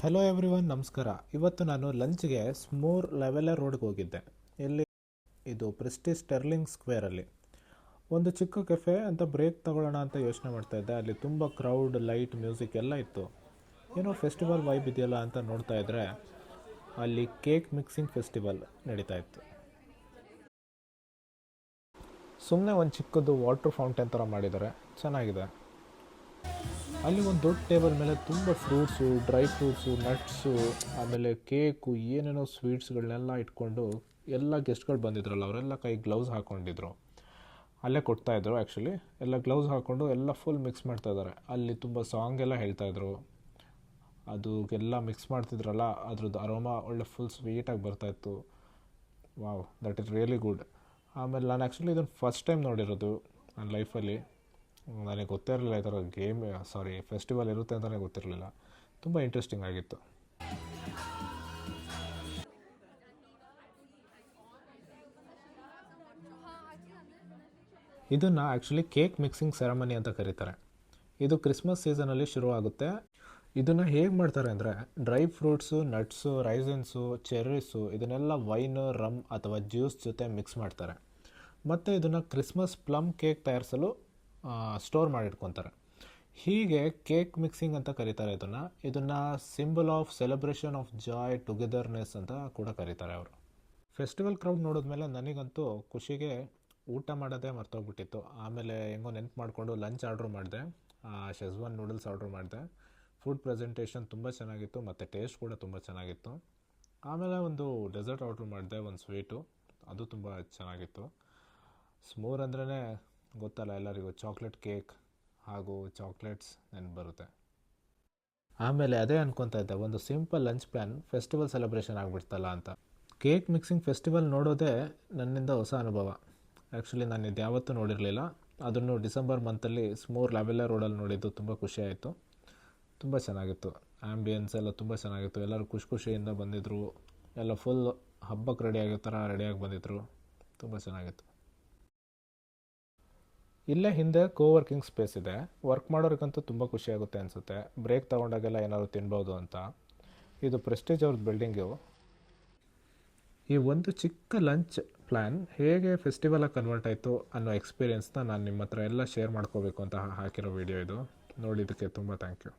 Hello everyone, ನಮಸ್ಕಾರ. ಇವತ್ತು ನಾನು ಲಂಚ್ಗೆ ಸ್ಮೋರ್ ಲೆವೆಲರ್ ರೋಡ್ಗೆ ಹೋಗಿದ್ದೆ. ಇಲ್ಲಿ ಇದು ಪ್ರೆಸ್ಟೀಜ್ ಸ್ಟೆರ್ಲಿಂಗ್ ಸ್ಕ್ವೇರಲ್ಲಿ ಒಂದು ಚಿಕ್ಕ ಕೆಫೆ ಅಂತ ಬ್ರೇಕ್ ತಗೊಳ್ಳೋಣ ಅಂತ ಯೋಚನೆ ಮಾಡ್ತಾ ಇದ್ದೆ. ಅಲ್ಲಿ ತುಂಬ ಕ್ರೌಡ್, ಲೈಟ್, ಮ್ಯೂಸಿಕ್ ಎಲ್ಲ ಇತ್ತು. ಏನೋ ಫೆಸ್ಟಿವಲ್ ವೈಬ್ ಇದೆಯಲ್ಲ ಅಂತ ನೋಡ್ತಾ ಇದ್ದರೆ ಅಲ್ಲಿ ಕೇಕ್ ಮಿಕ್ಸಿಂಗ್ ಫೆಸ್ಟಿವಲ್ ನಡೀತಾ ಇತ್ತು. ಸುಮ್ಮನೆ ಒಂದು ಚಿಕ್ಕದು ವಾಟರ್ ಫೌಂಟೇನ್ ಥರ ಮಾಡಿದ್ದಾರೆ, ಚೆನ್ನಾಗಿದೆ. ಅಲ್ಲಿ ಒಂದು ದೊಡ್ಡ ಟೇಬಲ್ ಮೇಲೆ ತುಂಬ ಫ್ರೂಟ್ಸು, ಡ್ರೈ ಫ್ರೂಟ್ಸು, ನಟ್ಸು, ಆಮೇಲೆ ಕೇಕು, ಏನೇನೋ ಸ್ವೀಟ್ಸ್ಗಳನ್ನೆಲ್ಲ ಇಟ್ಕೊಂಡು ಎಲ್ಲ ಗೆಸ್ಟ್ಗಳು ಬಂದಿದ್ರಲ್ಲ ಅವರೆಲ್ಲ ಕೈ ಗ್ಲೌಸ್ ಹಾಕ್ಕೊಂಡಿದ್ರು. ಅಲ್ಲೇ ಕೊಡ್ತಾಯಿದ್ರು. ಆ್ಯಕ್ಚುಲಿ ಎಲ್ಲ ಗ್ಲೌಸ್ ಹಾಕ್ಕೊಂಡು ಎಲ್ಲ ಫುಲ್ ಮಿಕ್ಸ್ ಮಾಡ್ತಾಯಿದ್ದಾರೆ. ಅಲ್ಲಿ ತುಂಬ ಸಾಂಗ್ ಎಲ್ಲ ಹೇಳ್ತಾಯಿದ್ರು. ಅದು ಎಲ್ಲ ಮಿಕ್ಸ್ ಮಾಡ್ತಿದ್ರಲ್ಲ, ಅದ್ರದ್ದು ಅರೋಮಾ ಒಳ್ಳೆ ಫುಲ್ ಸ್ವೀಟಾಗಿ ಬರ್ತಾಯಿತ್ತು. Wow, that is really good. ಆಮೇಲೆ ನಾನು ಆ್ಯಕ್ಚುಲಿ ಇದನ್ನು ಫಸ್ಟ್ ಟೈಮ್ ನೋಡಿರೋದು ನನ್ನ ಲೈಫಲ್ಲಿ. ನನಗೆ ಗೊತ್ತೇ ಇರಲಿಲ್ಲ ಈ ಥರ ಫೆಸ್ಟಿವಲ್ ಇರುತ್ತೆ ಅಂತಲೇ ಗೊತ್ತಿರಲಿಲ್ಲ. ತುಂಬ ಇಂಟ್ರೆಸ್ಟಿಂಗ್ ಆಗಿತ್ತು. ಇದನ್ನು ಆ್ಯಕ್ಚುಲಿ ಕೇಕ್ ಮಿಕ್ಸಿಂಗ್ ಸೆರೆಮನಿ ಅಂತ ಕರೀತಾರೆ. ಇದು ಕ್ರಿಸ್ಮಸ್ ಸೀಸನಲ್ಲಿ ಶುರುವಾಗುತ್ತೆ. ಇದನ್ನು ಹೇಗೆ ಮಾಡ್ತಾರೆ ಅಂದರೆ, ಡ್ರೈ ಫ್ರೂಟ್ಸು, ನಟ್ಸು, ರೈಸಿನ್ಸು, ಚೆರ್ರೀಸು ಇದನ್ನೆಲ್ಲ ವೈನ್, ರಮ್ ಅಥವಾ ಜ್ಯೂಸ್ ಜೊತೆ ಮಿಕ್ಸ್ ಮಾಡ್ತಾರೆ. ಮತ್ತು ಇದನ್ನು ಕ್ರಿಸ್ಮಸ್ ಪ್ಲಮ್ ಕೇಕ್ ತಯಾರಿಸಲು ಸ್ಟೋರ್ ಮಾಡಿಟ್ಕೊತಾರೆ. ಹೀಗೆ ಕೇಕ್ ಮಿಕ್ಸಿಂಗ್ ಅಂತ ಕರೀತಾರೆ ಇದನ್ನು symbol of celebration of Joy, togetherness ಅಂತ ಕೂಡ ಕರೀತಾರೆ ಅವರು. ಫೆಸ್ಟಿವಲ್ ಕ್ರೌಡ್ ನೋಡಿದ್ಮೇಲೆ ನನಗಂತೂ ಖುಷಿಗೆ ಊಟ ಮಾಡೋದೇ ಮರ್ತೋಗ್ಬಿಟ್ಟಿತ್ತು. ಆಮೇಲೆ ಹೆಂಗೋ ನೆನ್ಪು ಮಾಡಿಕೊಂಡು ಲಂಚ್ ಆರ್ಡ್ರ್ ಮಾಡಿದೆ. ಶೆಜ್ವಾನ್ ನೂಡಲ್ಸ್ ಆರ್ಡ್ರ್ ಮಾಡಿದೆ. ಫುಡ್ ಪ್ರೆಸೆಂಟೇಷನ್ ತುಂಬ ಚೆನ್ನಾಗಿತ್ತು ಮತ್ತು ಟೇಸ್ಟ್ ಕೂಡ ತುಂಬ ಚೆನ್ನಾಗಿತ್ತು. ಆಮೇಲೆ ಒಂದು ಡೆಸರ್ಟ್ ಆರ್ಡ್ರ್ ಮಾಡಿದೆ, ಒಂದು ಸ್ವೀಟು, ಅದು ತುಂಬ ಚೆನ್ನಾಗಿತ್ತು. ಸ್ಮೋರ್ ಅಂದ್ರೇ ಗೊತ್ತಲ್ಲ ಎಲ್ಲರಿಗೂ, ಚಾಕ್ಲೇಟ್ ಕೇಕ್ ಹಾಗೂ ಚಾಕ್ಲೇಟ್ಸ್ ನೆನಪು ಬರುತ್ತೆ. ಆಮೇಲೆ ಅದೇ ಅನ್ಕೊತಾ ಇದ್ದೆ, ಒಂದು simple lunch plan festival celebration ಆಗಿಬಿಡ್ತಲ್ಲ ಅಂತ. ಕೇಕ್ ಮಿಕ್ಸಿಂಗ್ ಫೆಸ್ಟಿವಲ್ ನೋಡೋದೇ ನನ್ನಿಂದ ಹೊಸ ಅನುಭವ. ಆ್ಯಕ್ಚುಲಿ ನಾನು ಇದು ಯಾವತ್ತೂ ನೋಡಿರಲಿಲ್ಲ. ಅದನ್ನು ಡಿಸೆಂಬರ್ ಮಂತಲ್ಲಿ ಸ್ಮೋರ್ ಲೆವೆಲರ್ ರೋಡಲ್ಲಿ ನೋಡಿದ್ದು ತುಂಬ ಖುಷಿಯಾಯಿತು. ತುಂಬ ಚೆನ್ನಾಗಿತ್ತು. ಆ್ಯಂಬಿಯನ್ಸ್ ಎಲ್ಲ ತುಂಬ ಚೆನ್ನಾಗಿತ್ತು. ಎಲ್ಲರೂ ಖುಷಿಯಿಂದ ಬಂದಿದ್ದರು. ಎಲ್ಲ ಫುಲ್ ಹಬ್ಬಕ್ಕೆ ರೆಡಿಯಾಗೋ ಥರ ರೆಡಿಯಾಗಿ ಬಂದಿದ್ದರು. ತುಂಬ ಚೆನ್ನಾಗಿತ್ತು. ಇಲ್ಲೇ ಹಿಂದೆ ಕೋವರ್ಕಿಂಗ್ ಸ್ಪೇಸ್ ಇದೆ. ವರ್ಕ್ ಮಾಡೋರಿಗಂತೂ ತುಂಬ ಖುಷಿಯಾಗುತ್ತೆ ಅನಿಸುತ್ತೆ. ಬ್ರೇಕ್ ತೊಗೊಂಡಾಗೆಲ್ಲ ಏನಾದರೂ ತಿನ್ಬೋದು ಅಂತ. ಇದು ಪ್ರೆಸ್ಟೀಜ್ ಅವ್ರದ್ದು ಬಿಲ್ಡಿಂಗು. ಈ ಒಂದು ಚಿಕ್ಕ ಲಂಚ್ ಪ್ಲ್ಯಾನ್ ಹೇಗೆ ಫೆಸ್ಟಿವಲಾಗಿ ಕನ್ವರ್ಟ್ ಆಯಿತು ಅನ್ನೋ ಎಕ್ಸ್ಪೀರಿಯೆನ್ಸ್ನ ನಾನು ನಿಮ್ಮ ಹತ್ರ ಎಲ್ಲ ಶೇರ್ ಮಾಡ್ಕೋಬೇಕು ಅಂತ ಹಾಕಿರೋ ವಿಡಿಯೋ ಇದು. ನೋಡಿದ್ದಕ್ಕೆ ತುಂಬ ಥ್ಯಾಂಕ್ ಯು.